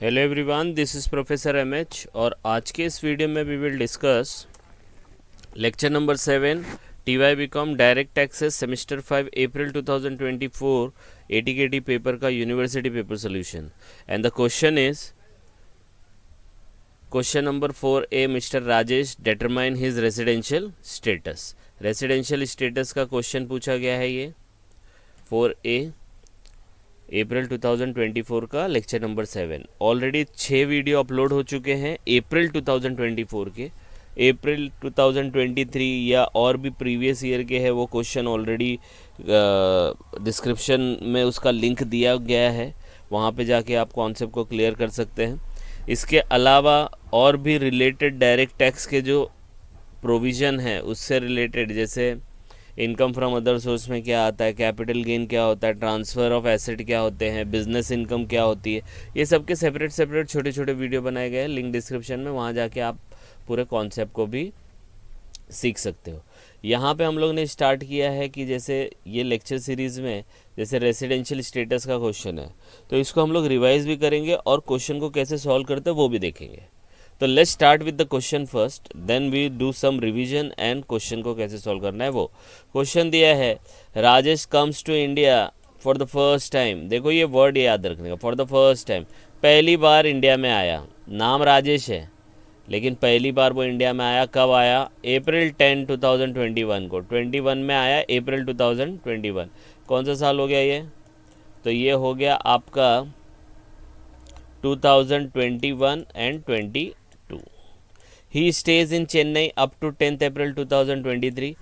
Hello everyone, this is professor MH और आज के इस वीडियो में we will discuss lecture number 7 TY BCom direct taxes semester 5 April 2024 ATKT paper का university paper solution. And the question is question number 4A, mister Rajesh determine his residential status. Residential status का क्वेश्चन पूछा गया है। ये 4A April 2024 का lecture number 7। Already 6 video upload हो चुके हैं अप्रैल 2024 के। अप्रैल 2023 या और भी प्रीवियस ईयर के हैं वो क्वेश्चन ऑलरेडी डिस्क्रिप्शन में उसका लिंक दिया गया है, वहाँ पे जाके आप कॉन्सेप्ट को क्लियर कर सकते हैं। इसके अलावा और भी रिलेटेड डायरेक्ट टैक्स के जो प्रोविज़न है उससे रिलेटेड, जैसे इनकम फ्रॉम अदर सोर्स में क्या आता है, कैपिटल गेन क्या होता है, ट्रांसफ़र ऑफ एसेट क्या होते हैं, बिजनेस इनकम क्या होती है, ये सब के सेपरेट छोटे छोटे वीडियो बनाए गए हैं। लिंक डिस्क्रिप्शन में, वहाँ जाके आप पूरे कॉन्सेप्ट को भी सीख सकते हो। यहाँ पे हम लोग ने स्टार्ट किया है कि जैसे ये लेक्चर सीरीज़ में जैसे रेसिडेंशियल स्टेटस का क्वेश्चन है तो इसको हम लोग रिवाइज भी करेंगे और क्वेश्चन को कैसे सॉल्व करते हैं वो भी देखेंगे। तो let's start with the question first, then we do some revision and question को कैसे सॉल्व करना है वो। क्वेश्चन दिया है Rajesh comes to India for the first time. देखो ये वर्ड याद रखने का, फॉर द फर्स्ट टाइम, पहली बार इंडिया में आया। नाम राजेश है लेकिन पहली बार वो इंडिया में आया। कब आया? अप्रैल 10, 2021 को। 21 में आया, अप्रैल 2021। कौन सा साल हो गया ये? तो ये हो गया आपका 2021 and 22। He stays in Chennai up to 10 April 2023।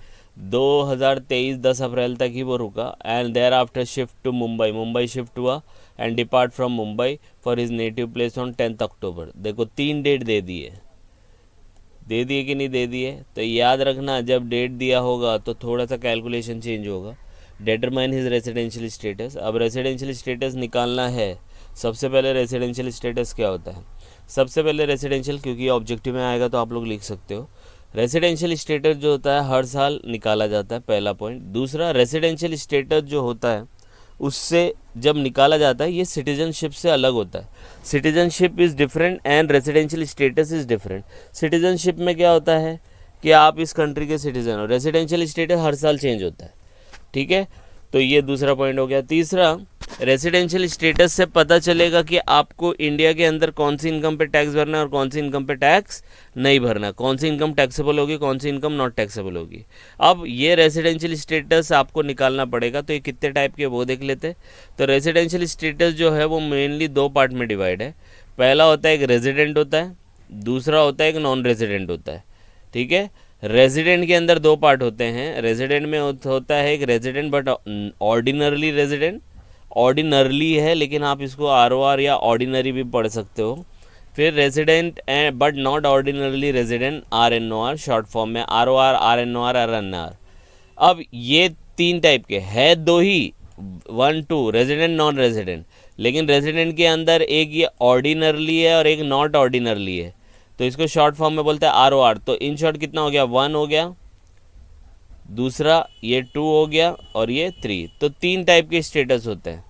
2023 10 April तक ही वो रुका and thereafter shift to Mumbai. Mumbai shift हुआ and depart from Mumbai for his native place on 10 October. देखो 3 डेट दे दिए कि नहीं दे दिए? तो याद रखना, जब डेट दिया होगा तो थोड़ा सा कैलकुलेशन चेंज होगा। Determine his residential status. अब रेसिडेंशियल स्टेटस निकालना है। सबसे पहले रेसिडेंशियल स्टेटस क्या होता है? सबसे पहले रेसिडेंशियल, क्योंकि ऑब्जेक्टिव में आएगा तो आप लोग लिख सकते हो। रेसिडेंशियल स्टेटस जो होता है हर साल निकाला जाता है, पहला पॉइंट। दूसरा, रेसिडेंशियल स्टेटस जो होता है उससे जब निकाला जाता है ये सिटीजनशिप से अलग होता है। Citizenship is different and residential status is different. Citizenship में क्या होता है कि आप इस कंट्री के सिटीजन हो। रेसिडेंशियल स्टेटस हर साल चेंज होता है, ठीक है। तो ये दूसरा पॉइंट हो गया। तीसरा, रेसिडेंशियल स्टेटस से पता चलेगा कि आपको इंडिया के अंदर कौन सी इनकम पे टैक्स भरना है और कौन सी इनकम पे टैक्स नहीं भरना, कौन सी इनकम टैक्सेबल होगी, कौन सी इनकम नॉट टैक्सेबल होगी। अब ये रेसिडेंशियल स्टेटस आपको निकालना पड़ेगा। तो ये कितने टाइप के वो देख लेते हैं। तो रेसिडेंशियल स्टेटस जो है वो मेनली 2 पार्ट में डिवाइड है। पहला होता है एक रेजिडेंट होता है, दूसरा होता है एक नॉन रेजिडेंट होता है, ठीक है। रेजिडेंट के अंदर 2 पार्ट होते हैं। रेजिडेंट में होता है एक resident but ordinarily resident. Ordinarily है लेकिन आप इसको ROR या ऑर्डिनरी भी पढ़ सकते हो। फिर resident but not ordinarily resident, RNOR short form में, ROR, RNOR, RNR। अब ये 3 टाइप के है, 2 ही, 1 2 रेजिडेंट नॉन रेजिडेंट। लेकिन रेजिडेंट के अंदर एक ये ऑर्डिनरली है और एक नॉट ऑर्डिनरली है, तो इसको शॉर्ट फॉर्म में बोलते हैं ROR। तो इन शॉर्ट कितना हो गया? 1 हो गया, दूसरा ये 2 हो गया और ये 3। तो 3 टाइप के स्टेटस होते हैं,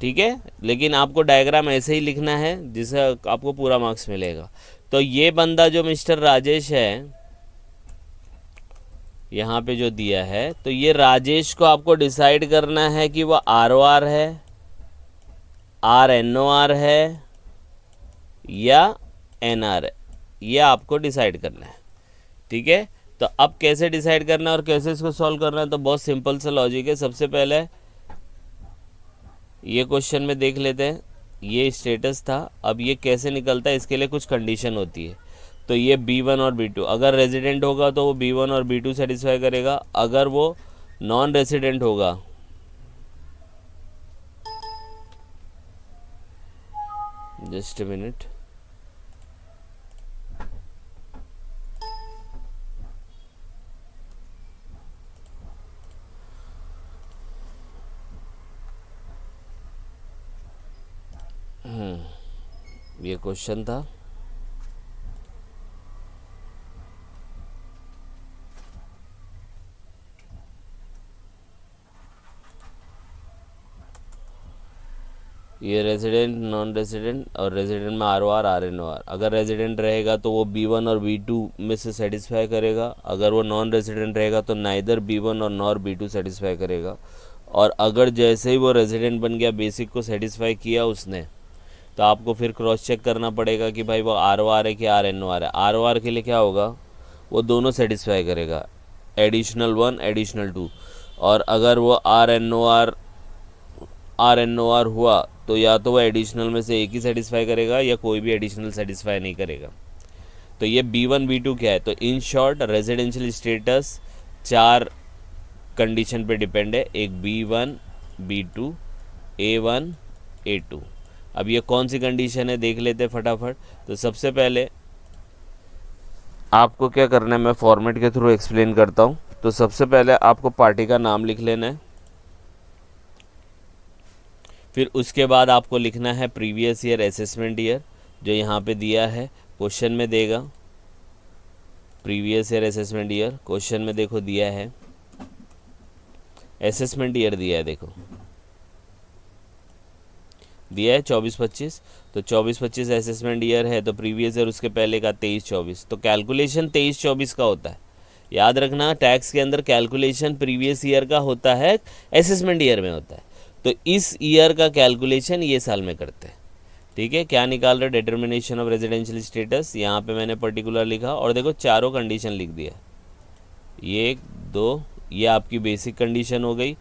ठीक है। लेकिन आपको डायग्राम ऐसे ही लिखना है जिससे आपको पूरा मार्क्स मिलेगा। तो ये बंदा जो मिस्टर राजेश है यहाँ पे जो दिया है, तो ये राजेश को आपको डिसाइड करना है कि वो ROR है, RNOR है या NR है। ये आपको डिसाइड करना है, ठीक है। तो अब कैसे डिसाइड करना है और कैसे इसको सॉल्व करना है, तो बहुत सिंपल सा लॉजिक है। सबसे पहले ये क्वेश्चन में देख लेते हैं, ये स्टेटस था। अब ये कैसे निकलता है, इसके लिए कुछ कंडीशन होती है। तो ये B1 और B2, अगर रेजिडेंट होगा तो वो B1 और B2 सेटिस्फाई करेगा। अगर वो नॉन रेजिडेंट होगा, जस्ट अ मिनट, ये क्वेश्चन था। ये रेजिडेंट, नॉन रेजिडेंट और रेजिडेंट में ROR RNOR। अगर रेजिडेंट रहेगा तो वो B1 और B2 में से सेटिस्फाई करेगा, अगर वो नॉन रेजिडेंट रहेगा तो नाइदर B1 और नॉर B2 सेटिस्फाई करेगा। और अगर जैसे ही वो रेजिडेंट बन गया, बेसिक को सेटिस्फाई किया उसने, तो आपको फिर क्रॉस चेक करना पड़ेगा कि भाई वो ROR है कि RNOR है। ROR के लिए क्या होगा, वो दोनों सेटिस्फाई करेगा, एडिशनल 1 एडिशनल 2। और अगर वो RNOR हुआ तो या तो वो एडिशनल में से एक ही सेटिस्फाई करेगा या कोई भी एडिशनल सेटिस्फाई नहीं करेगा। तो ये B1 B2 क्या है, तो in short residential status 4 condition पे डिपेंड है, एक B1 B2 A1 A2। अब ये कौन सी कंडीशन है देख लेते फटाफट। तो सबसे पहले आपको क्या करना है, मैं फॉर्मेट के थ्रू एक्सप्लेन करता हूँ। तो सबसे पहले आपको पार्टी का नाम लिख लेना है, फिर उसके बाद आपको लिखना है प्रीवियस ईयर असेसमेंट ईयर, जो यहाँ पे दिया है क्वेश्चन में देगा। Previous year assessment year question में देखो दिया है, असेसमेंट ईयर दिया है, देखो दिया है 24-25। तो 24-25 असेसमेंट ईयर है, तो प्रीवियस ईयर उसके पहले का 23-24। तो कैलकुलेशन 23-24 का होता है। याद रखना, टैक्स के अंदर कैलकुलेशन प्रीवियस ईयर का होता है, असेसमेंट ईयर में होता है। तो इस ईयर का कैलकुलेशन ये साल में करते हैं। ठीक है, क्या निकाल रहे, डिटर्मिनेशन ऑफ रेजिडेंशियल स्टेटस, यहाँ पे मैंने पर्टिकुलर लिखा और देखो चारों कंडीशन लिख दिया। ये 1 2 ये आपकी बेसिक कंडीशन हो गई,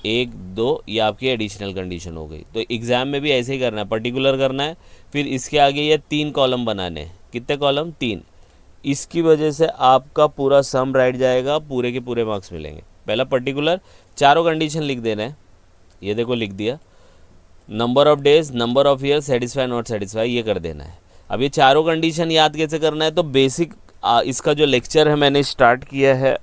1 2 ये आपकी एडिशनल कंडीशन हो गई। तो एग्ज़ाम में भी ऐसे ही करना है, पर्टिकुलर करना है, फिर इसके आगे ये 3 कॉलम बनाने हैं। कितने कॉलम, 3। इसकी वजह से आपका पूरा सम राइट जाएगा, पूरे के पूरे मार्क्स मिलेंगे। पहला पर्टिकुलर, चारों कंडीशन लिख देना है, ये देखो लिख दिया। Number of days, number of year, satisfy not satisfy, ये कर देना है। अब ये चारों कंडीशन याद कैसे करना है, तो बेसिक इसका जो लेक्चर है मैंने स्टार्ट किया है,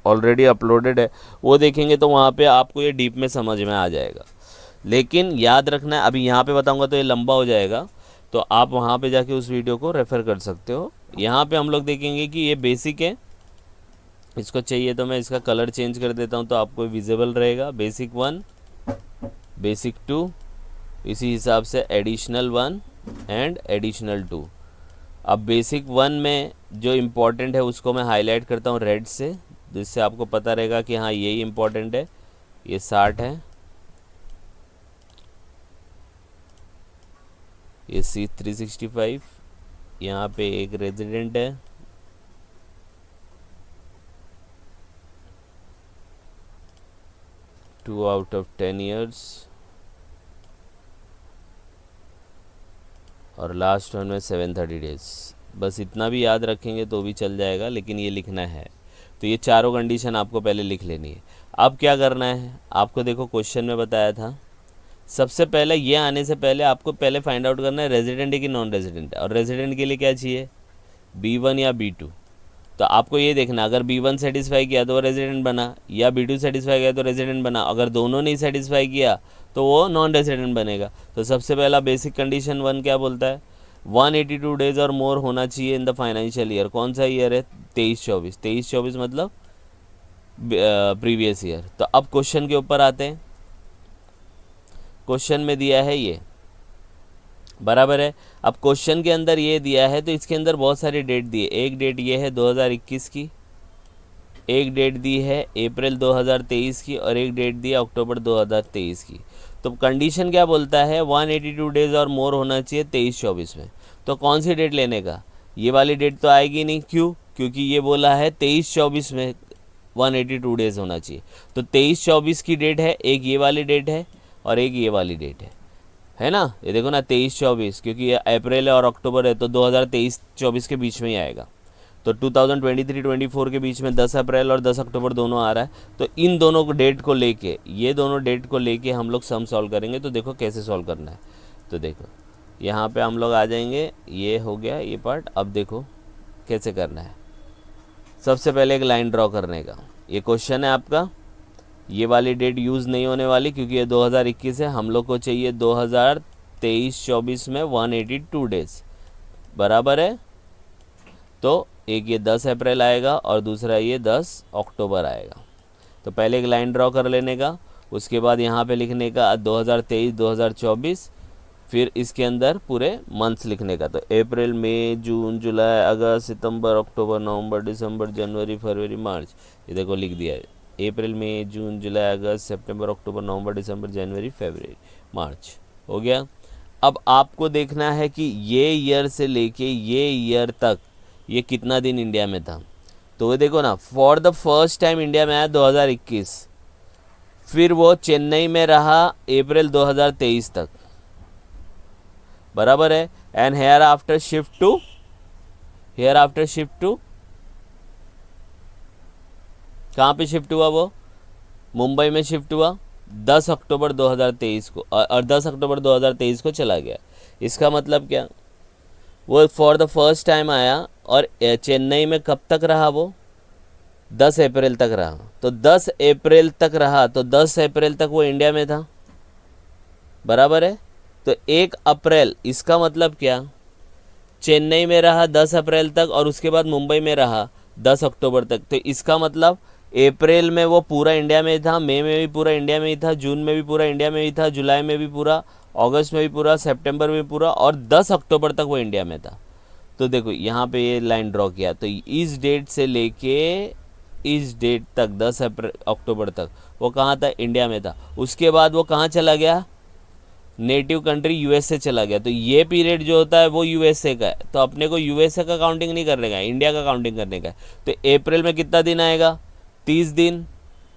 ऑलरेडी अपलोडेड है, वो देखेंगे तो वहाँ पे आपको ये डीप में समझ में आ जाएगा। लेकिन याद रखना है, अभी यहाँ पे बताऊँगा तो ये लंबा हो जाएगा, तो आप वहाँ पे जाके उस वीडियो को रेफ़र कर सकते हो। यहाँ पे हम लोग देखेंगे कि ये बेसिक है, इसको चाहिए तो मैं इसका कलर चेंज कर देता हूँ तो आपको विजिबल रहेगा। बेसिक 1, बेसिक 2, इसी हिसाब से एडिशनल 1 एंड एडिशनल 2। अब बेसिक 1 में जो इम्पोर्टेंट है उसको मैं हाईलाइट करता हूँ रेड से, जिससे आपको पता रहेगा कि हाँ यही इम्पोर्टेंट है। ये 60 है, ये C365, यहाँ पे एक रेजिडेंट है, टू आउट ऑफ 10 ईयर्स, और लास्ट वन में 730 डेज। बस इतना भी याद रखेंगे तो भी चल जाएगा, लेकिन ये लिखना है। तो ये चारों कंडीशन आपको पहले लिख लेनी है। अब क्या करना है, आपको देखो क्वेश्चन में बताया था, सबसे पहले ये आने से पहले आपको पहले फाइंड आउट करना है रेजिडेंट है कि नॉन रेजिडेंट है। और रेजिडेंट के लिए क्या चाहिए, B1 या B2। तो आपको ये देखना, अगर B1 सेटिस्फाई किया तो वो रेजिडेंट बना, या B2 सेटिस्फाई किया तो रेजिडेंट बना। अगर दोनों नहीं सेटिस्फाई किया तो वो नॉन रेजिडेंट बनेगा। तो सबसे पहला बेसिक कंडीशन 1 क्या बोलता है, 182 डेज और मोर होना चाहिए इन द फाइनेंशियल ईयर। कौन सा ईयर है, 23-24। 23-24 मतलब प्रीवियस ईयर। तो अब क्वेश्चन के ऊपर आते हैं। क्वेश्चन में दिया है ये, बराबर है। अब क्वेश्चन के अंदर ये दिया है तो इसके अंदर बहुत सारी डेट दी है। एक डेट ये है 2021 की, एक डेट दी है अप्रैल 2023 की, और एक डेट दी है अक्टूबर 2023 की। तो कंडीशन क्या बोलता है, 182 डेज और मोर होना चाहिए 23-24 में। तो कौन सी डेट लेने का, ये वाली डेट तो आएगी नहीं। क्यों, क्योंकि ये बोला है 23-24 में 182 डेज होना चाहिए। तो 23-24 की डेट है, एक ये वाली डेट है और एक ये वाली डेट है ना। ये देखो ना 23-24, क्योंकि ये अप्रैल और अक्टूबर है तो 2023-24 के बीच में ही आएगा। तो 2023-24 के बीच में 10 अप्रैल और 10 अक्टूबर दोनों आ रहा है। तो इन दोनों को डेट को लेके, ये दोनों डेट को लेके हम लोग सम सॉल्व करेंगे। तो देखो कैसे सॉल्व करना है, तो देखो यहाँ पे हम लोग आ जाएंगे, ये हो गया ये पार्ट। अब देखो कैसे करना है। सबसे पहले एक लाइन ड्रॉ करने का, ये क्वेश्चन है आपका, ये वाली डेट यूज़ नहीं होने वाली क्योंकि ये 2021 है। हम लोग को चाहिए 2023-24 में 182 डेज, बराबर है। तो एक ये 10 अप्रैल आएगा और दूसरा ये 10 अक्टूबर आएगा। तो पहले एक लाइन ड्रॉ कर लेने का, उसके बाद यहाँ पे लिखने का 2023 2024, फिर इसके अंदर पूरे मंथ्स लिखने का। तो अप्रैल मई जून जुलाई अगस्त सितंबर अक्टूबर नवंबर दिसंबर जनवरी फरवरी मार्च, ये देखो लिख दिया है, अप्रैल मई जून जुलाई अगस्त सितंबर अक्टूबर नवंबर दिसंबर जनवरी फरवरी मार्च, हो गया। अब आपको देखना है कि ये ईयर से लेके ये ईयर तक ये कितना दिन इंडिया में था। तो वो देखो ना, for the first time India में आया 2021, फिर वो चेन्नई में रहा अप्रैल 2023 तक, बराबर है। And hereafter shift to कहाँ पे शिफ्ट हुआ, वो मुंबई में शिफ्ट हुआ 10 अक्टूबर 2023 को, और 10 अक्टूबर 2023 को चला गया। इसका मतलब क्या, वो फॉर द फर्स्ट टाइम आया और चेन्नई में कब तक रहा, वो 10 अप्रैल तक रहा। तो 10 अप्रैल तक रहा, तो 10 अप्रैल तक वो इंडिया में था, बराबर है। तो 1 अप्रैल, इसका मतलब क्या, चेन्नई में रहा 10 अप्रैल तक और उसके बाद मुंबई में रहा 10 अक्टूबर तक। तो इसका मतलब अप्रैल में वो पूरा इंडिया में था, मई में भी पूरा इंडिया में ही था, जून में भी पूरा इंडिया में ही था, जुलाई में भी पूरा, अगस्त में भी पूरा, सितंबर में भी पूरा, और 10 अक्टूबर तक वो इंडिया में था। तो देखो यहाँ पे ये लाइन ड्रॉ किया, तो इस डेट से लेके इस डेट तक 10 अक्टूबर तक वो कहाँ था, इंडिया में था। उसके बाद वो कहाँ चला गया, नेटिव कंट्री यूएसए चला गया। तो ये पीरियड जो होता है वो यूएसए का है, तो अपने को यूएसए का काउंटिंग नहीं करने का है, इंडिया का काउंटिंग करने का है। तो अप्रैल में कितना दिन आएगा, 30 दिन,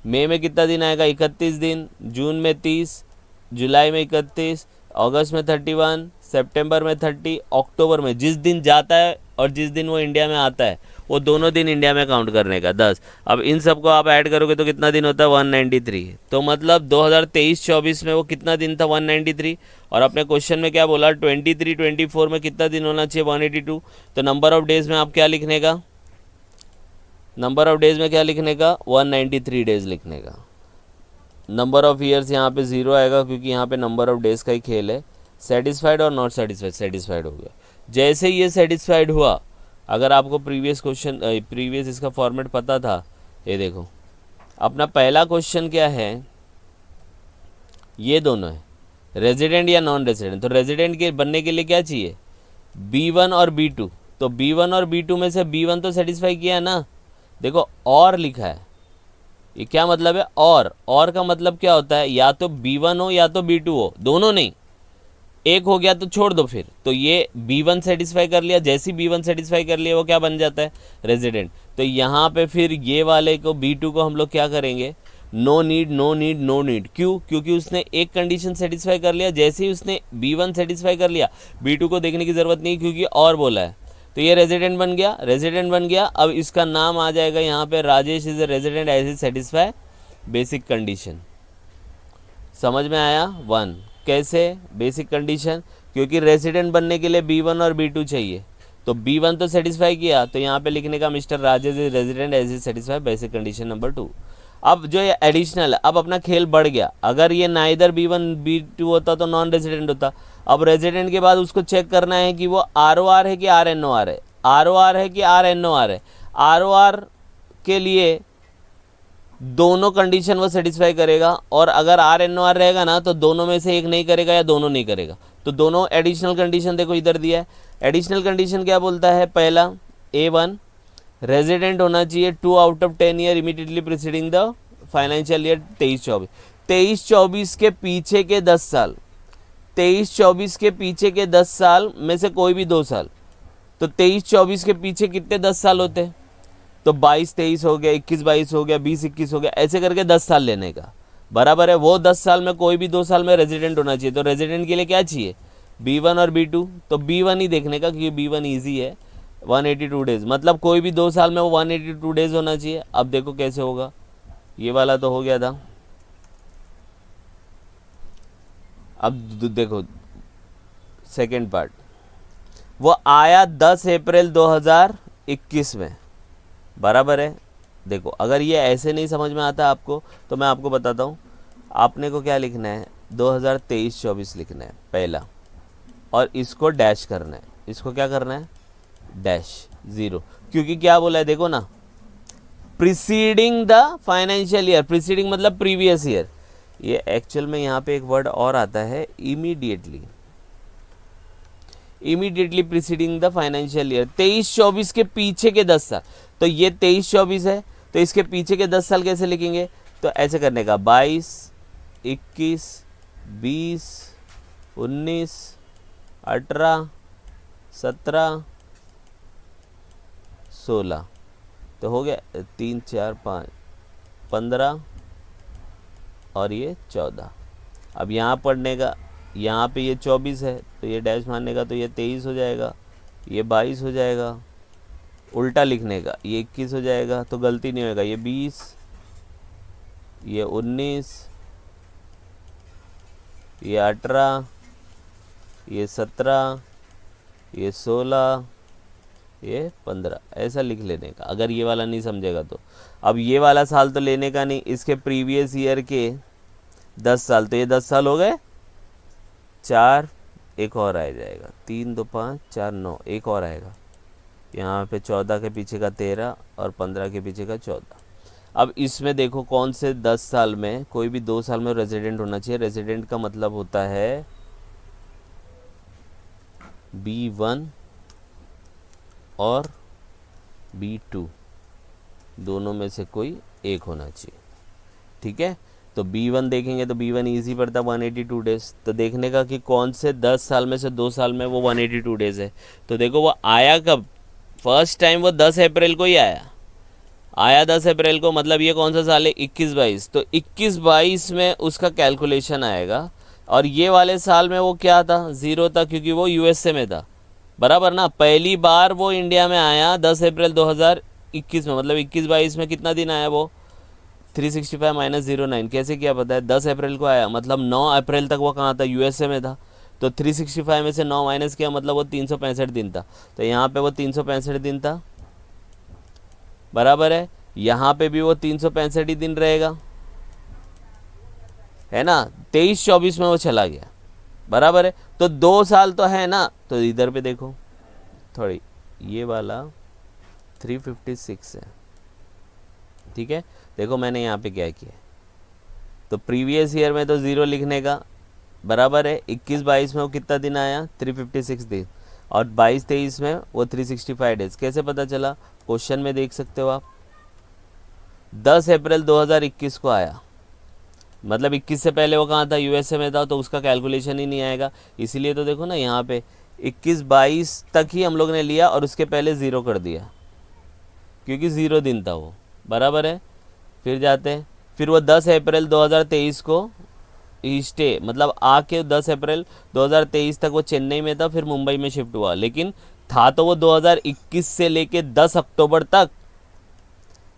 मई में कितना दिन आएगा, 31 दिन, जून में 30, जुलाई में 31, अगस्त में 31, सितंबर में 30, अक्टूबर में जिस दिन जाता है और जिस दिन वो इंडिया में आता है वो दोनों दिन इंडिया में काउंट करने का 10। अब इन सबको आप ऐड करोगे तो कितना दिन होता है, 193। तो मतलब 2023-24 में वो कितना दिन था, 193। और अपने क्वेश्चन में क्या बोला, 23-24 में कितना दिन होना चाहिए, 182। तो नंबर ऑफ डेज में आप क्या लिखने का, नंबर ऑफ डेज में क्या लिखने का, 193 डेज लिखने का। नंबर ऑफ ईयर्स यहाँ पे 0 आएगा क्योंकि यहाँ पे नंबर ऑफ डेज का ही खेल है। सेटिस्फाइड और नॉट सेटिस्फाइड, सेटिस्फाइड हो गया। जैसे ये सेटिस्फाइड हुआ, अगर आपको प्रीवियस क्वेश्चन प्रीवियस इसका फॉर्मेट पता था, ये देखो अपना पहला क्वेश्चन क्या है, ये दोनों है, रेजिडेंट या नॉन रेजिडेंट। तो रेजिडेंट के बनने के लिए क्या चाहिए, B1 और B2। तो B1 और B2 में से B1 तो सेटिस्फाई किया है ना, देखो और लिखा है, ये क्या मतलब है, और का मतलब क्या होता है, या तो B1 हो या तो B2 हो, दोनों नहीं, एक हो गया तो छोड़ दो फिर। तो ये B1 सेटिस्फाई कर लिया, जैसे ही B1 सेटिस्फाई कर लिया वो क्या बन जाता है, रेजिडेंट। तो यहाँ पे फिर ये वाले को B2 को हम लोग क्या करेंगे, no need no need no need. क्यों, क्योंकि उसने एक कंडीशन सेटिस्फाई कर लिया, जैसे ही उसने B1 सेटिस्फाई कर लिया B2 को देखने की ज़रूरत नहीं क्योंकि और बोला है। तो ये रेजिडेंट बन गया, रेजिडेंट बन गया। अब इसका नाम आ जाएगा यहाँ पे, Rajesh is a resident as is satisfy basic condition. समझ में आया, 1 कैसे बेसिक कंडीशन, क्योंकि रेजिडेंट बनने के लिए B1 और B2 चाहिए। तो B1 तो सेटिस्फाई किया, तो यहाँ पे लिखने का mister Rajesh is resident as is satisfy basic condition number 2। अब जो ये एडिशनल है, अब अपना खेल बढ़ गया। अगर ये नाइदर B1 B2 होता तो नॉन रेजिडेंट होता। अब रेजिडेंट के बाद उसको चेक करना है कि वो ROR है कि RNOR है, ROR है कि RNOR है। ROR के लिए दोनों कंडीशन वो सेटिस्फाई करेगा, और अगर RNOR रहेगा ना तो दोनों में से एक नहीं करेगा या दोनों नहीं करेगा। तो दोनों एडिशनल कंडीशन देखो इधर दिया है। एडिशनल कंडीशन क्या बोलता है, पहला A1 रेजिडेंट होना चाहिए 2 out of 10 year immediately preceding the financial year 23-24। 23-24 के पीछे के 10 साल, 23-24 के पीछे के 10 साल में से कोई भी 2 साल। तो 23-24 के पीछे कितने 10 साल होते हैं, तो 22-23 हो गया, 21-22 हो गया, 20-21 हो गया, ऐसे करके 10 साल लेने का, बराबर है। वो 10 साल में कोई भी 2 साल में रेजिडेंट होना चाहिए। तो रेजिडेंट के लिए क्या चाहिए, B1 और B2। तो B1 ही देखने का क्योंकि B1 ईजी है, 182 डेज, मतलब कोई भी 2 साल में वो 182 डेज होना चाहिए। अब देखो कैसे होगा, ये वाला तो हो गया था। अब देखो सेकेंड पार्ट, वो आया 10 अप्रैल 2021 में, बराबर है। देखो अगर ये ऐसे नहीं समझ में आता आपको तो मैं आपको बताता हूँ, आपने को क्या लिखना है, 2023-24 लिखना है पहला, और इसको डैश करना है, इसको क्या करना है, डैश 0। क्योंकि क्या बोला है देखो ना, preceding the financial year, preceding मतलब प्रीवियस ईयर, ये एक्चुअल में यहाँ पे एक वर्ड और आता है immediately, immediately preceding the financial year. 23-24 के पीछे के 10 साल, तो ये 23-24 है, तो इसके पीछे के 10 साल कैसे लिखेंगे? तो ऐसे करने का 22, 21, 20, 19, 18, 17, 16, तो हो गया 3, 4, 5, 15 और ये 14। अब यहाँ पढ़ने का, यहाँ पे ये 24 है तो ये डैश मारने का, तो ये 23 हो जाएगा, ये 22 हो जाएगा, उल्टा लिखने का ये 21 हो जाएगा, तो गलती नहीं होगा, ये 20, ये 19, ये 18, ये 17, ये 16, ये 15, ऐसा लिख लेने का अगर ये वाला नहीं समझेगा तो। अब ये वाला साल तो लेने का नहीं, इसके प्रीवियस ईयर के 10 साल, तो ये 10 साल हो गए, 4 एक और आ जाएगा, 3, 2, 5, 4, 9, एक और आएगा, यहाँ पे 14 के पीछे का 13 और 15 के पीछे का 14। अब इसमें देखो कौन से 10 साल में, कोई भी 2 साल में रेजिडेंट होना चाहिए। रेजिडेंट का मतलब होता है B1 और B2, दोनों में से कोई एक होना चाहिए, ठीक है। तो B1 देखेंगे तो B1 ईजी पड़ता 182 डेज, तो देखने का कि कौन से 10 साल में से 2 साल में वो 182 डेज है। तो देखो वो आया कब, फर्स्ट टाइम वो 10 अप्रैल को ही आया 10 अप्रैल को, मतलब ये कौन सा साल है, 21-22, तो 21-22 में उसका कैलकुलेशन आएगा। और ये वाले साल में वो क्या था, 0 था, क्योंकि वो यूएसए में था, बराबर ना। पहली बार वो इंडिया में आया 10 अप्रैल 2021 में, मतलब 21-22 में कितना दिन आया वो, 365 माइनस 09। कैसे किया पता है, 10 अप्रैल को आया, मतलब 9 अप्रैल तक वो कहाँ था, यूएसए में था, तो 365 में से 9 माइनस किया, मतलब वो 365 दिन था, तो यहाँ पे वो 365 दिन था, बराबर है। यहाँ पे भी वो 365 ही दिन रहेगा, है ना। 23-24 में वो चला गया, बराबर है। तो 2 साल तो है ना, तो इधर पे देखो थोड़ी, ये वाला 356 है, ठीक है। देखो मैंने यहाँ पे क्या किया, तो प्रीवियस ईयर में तो 0 लिखने का, बराबर है। 21-22 में वो कितना दिन आया, 356 दिन, और 22-23 में वो 365 डेज। कैसे पता चला, क्वेश्चन में देख सकते हो आप, 10 अप्रैल 2021 को आया, मतलब 21 से पहले वो कहाँ था, यूएसए में था, तो उसका कैलकुलेशन ही नहीं आएगा। इसीलिए तो देखो ना यहाँ पे 21-22 तक ही हम लोग ने लिया और उसके पहले 0 कर दिया, क्योंकि 0 दिन था वो, बराबर है। फिर जाते हैं, फिर वो 10 अप्रैल 2023 को स्टे, मतलब आके 10 अप्रैल 2023 तक वो चेन्नई में था, फिर मुंबई में शिफ्ट हुआ, लेकिन था तो वो 2021 से लेके 10 अक्टूबर तक,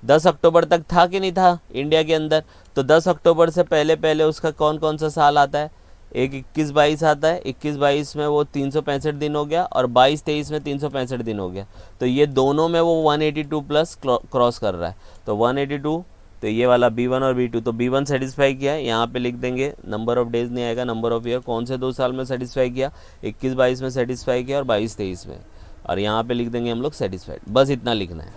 10 अक्टूबर तक था कि नहीं था इंडिया के अंदर। तो 10 अक्टूबर से पहले पहले उसका कौन कौन सा साल आता है, एक 21-22 आता है, 21-22 में वो 365 दिन हो गया, और 22-23 में 365 दिन हो गया, तो ये दोनों में वो 182 प्लस क्रॉस कर रहा है, तो 182। तो ये वाला B1 और B2, तो B1 सेटिस्फाई किया है, यहाँ पे लिख देंगे, नंबर ऑफ डेज नहीं आएगा, नंबर ऑफ ईयर, कौन से 2 साल में सेटिस्फाई किया, 21-22 में सेटिस्फाई किया और 22-23 में, और यहाँ पे लिख देंगे हम लोग सेटिस्फाइड। बस इतना लिखना है,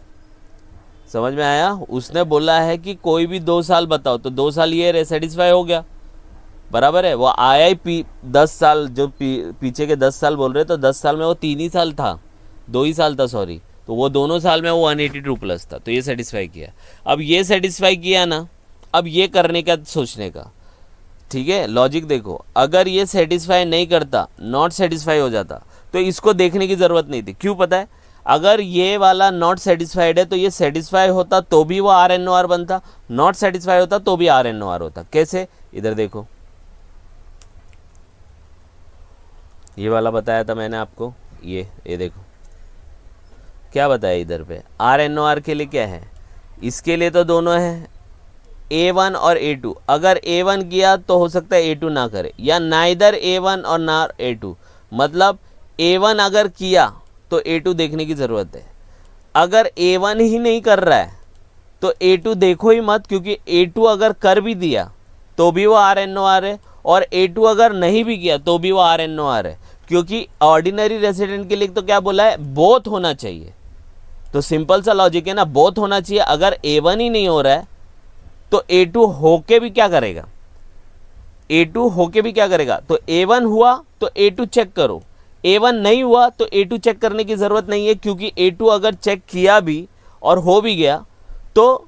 समझ में आया। उसने बोला है कि कोई भी 2 साल बताओ, तो 2 साल ये सेटिस्फाई हो गया, बराबर है। वो आया ही 10 साल, जो पीछे के 10 साल बोल रहे, तो 10 साल में वो 3 ही साल था, 2 ही साल था सॉरी, तो वो दोनों साल में वो 182 प्लस था, तो ये सेटिस्फाई किया। अब ये सेटिस्फाई किया ना, अब ये करने का सोचने का, ठीक है। लॉजिक देखो, अगर ये सेटिस्फाई नहीं करता, नॉट सेटिस्फाई हो जाता, तो इसको देखने की ज़रूरत नहीं थी। क्यों पता है, अगर ये वाला नॉट सेटिस्फाइड है तो ये सेटिस्फाई होता तो भी वो RNOR बनता, नॉट सेटिस्फाई होता तो भी RNOR होता। कैसे, इधर देखो, ये वाला बताया था मैंने आपको, ये देखो क्या बताया इधर पे, RNOR के लिए क्या है, इसके लिए तो दोनों है, A1 और A2। अगर A1 किया तो हो सकता है A2 ना करे, या नाइदर A1 और ना A2, मतलब A1 अगर किया तो A2 देखने की ज़रूरत है। अगर A1 ही नहीं कर रहा है तो A2 देखो ही मत, क्योंकि A2 अगर कर भी दिया तो भी वो RNOR है, और A2 अगर नहीं भी किया तो भी वो RNOR है, क्योंकि ऑर्डिनरी रेसिडेंट के लिए तो क्या बोला है, बोथ होना चाहिए। तो सिंपल सा लॉजिक है ना, बोथ होना चाहिए। अगर A1 ही नहीं हो रहा है तो A2 होके भी क्या करेगा, A2 होके भी क्या करेगा, तो A1 हुआ तो A2 चेक करो, A1 नहीं हुआ तो A2 चेक करने की ज़रूरत नहीं है, क्योंकि A2 अगर चेक किया भी और हो भी गया तो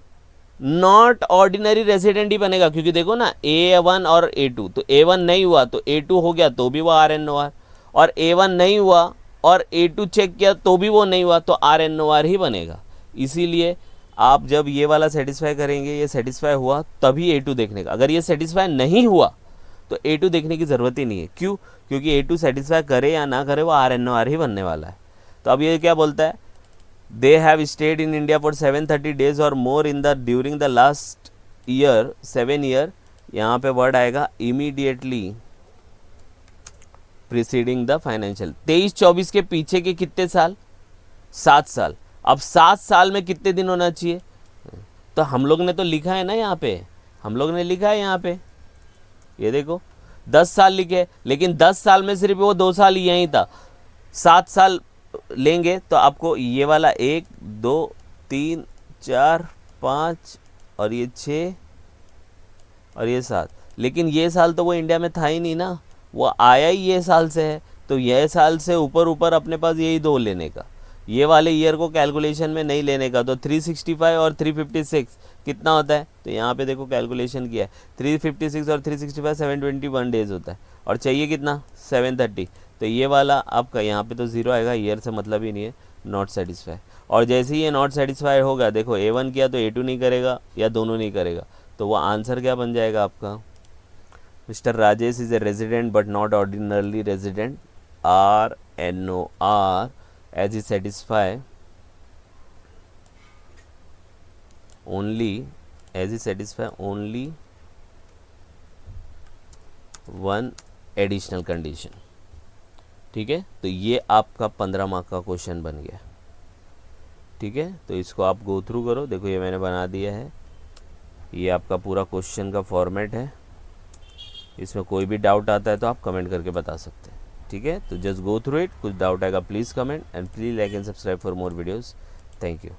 नॉट ऑर्डिनरी रेजिडेंट ही बनेगा, क्योंकि देखो ना A1 और A2, तो A1 नहीं हुआ तो A2 हो गया तो भी वो RNOR, और A1 नहीं हुआ और A2 चेक किया तो भी वो नहीं हुआ तो RNOR ही बनेगा। इसीलिए आप जब ये वाला सेटिस्फाई करेंगे, ये सेटिस्फाई हुआ तभी A2 देखने का, अगर ये सेटिस्फाई नहीं हुआ तो A2 देखने की ज़रूरत ही नहीं है। क्यों? क्योंकि A2 सेटिस्फाई करे या ना करे वो RNOR ही बनने वाला है। तो अब ये क्या बोलता है, they have stayed in India for 730 days और more in the during the last year 7 year, यहाँ पे वर्ड आएगा इमीडिएटली प्रीसीडिंग द फाइनेंशियल। 23-24 के पीछे के कितने साल, 7 साल। अब 7 साल में कितने दिन होना चाहिए, तो हम लोग ने तो लिखा है ना यहाँ पे, हम लोग ने लिखा है यहाँ पे, ये देखो 10 साल लिखे, लेकिन 10 साल में सिर्फ वो 2 साल ही यहीं था। 7 साल लेंगे तो आपको ये वाला 1 2 3 4 5 और ये 6 और ये 7, लेकिन ये साल तो वो इंडिया में था ही नहीं ना, वो आया ही ये साल से है, तो ये साल से ऊपर ऊपर अपने पास यही 2 लेने का, ये वाले ईयर को कैलकुलेशन में नहीं लेने का। तो 365 और 356 कितना होता है, तो यहाँ पे देखो कैलकुलेशन किया है, 356 और 365 721 डेज होता है, और चाहिए कितना 730, तो ये वाला आपका यहाँ पे तो 0 आएगा, ईयर से मतलब ही नहीं है, नॉट सेटिस्फाई। और जैसे ही ये नॉट सेटिस्फाई होगा, देखो A1 किया तो A2 नहीं करेगा या दोनों नहीं करेगा, तो वो आंसर क्या बन जाएगा आपका, mister Rajesh is a resident but not ordinarily resident, RNOR as he satisfy only one additional condition. ठीक है, तो ये आपका 15 मार्क का क्वेश्चन बन गया। ठीक है, तो इसको आप गो थ्रू करो, देखो ये मैंने बना दिया है, ये आपका पूरा क्वेश्चन का फॉर्मेट है, इसमें कोई भी डाउट आता है तो आप कमेंट करके बता सकते हैं। ठीक है, तो जस्ट गो थ्रू इट, कुछ डाउट आएगा please comment, and please like and subscribe for more videos. Thank you.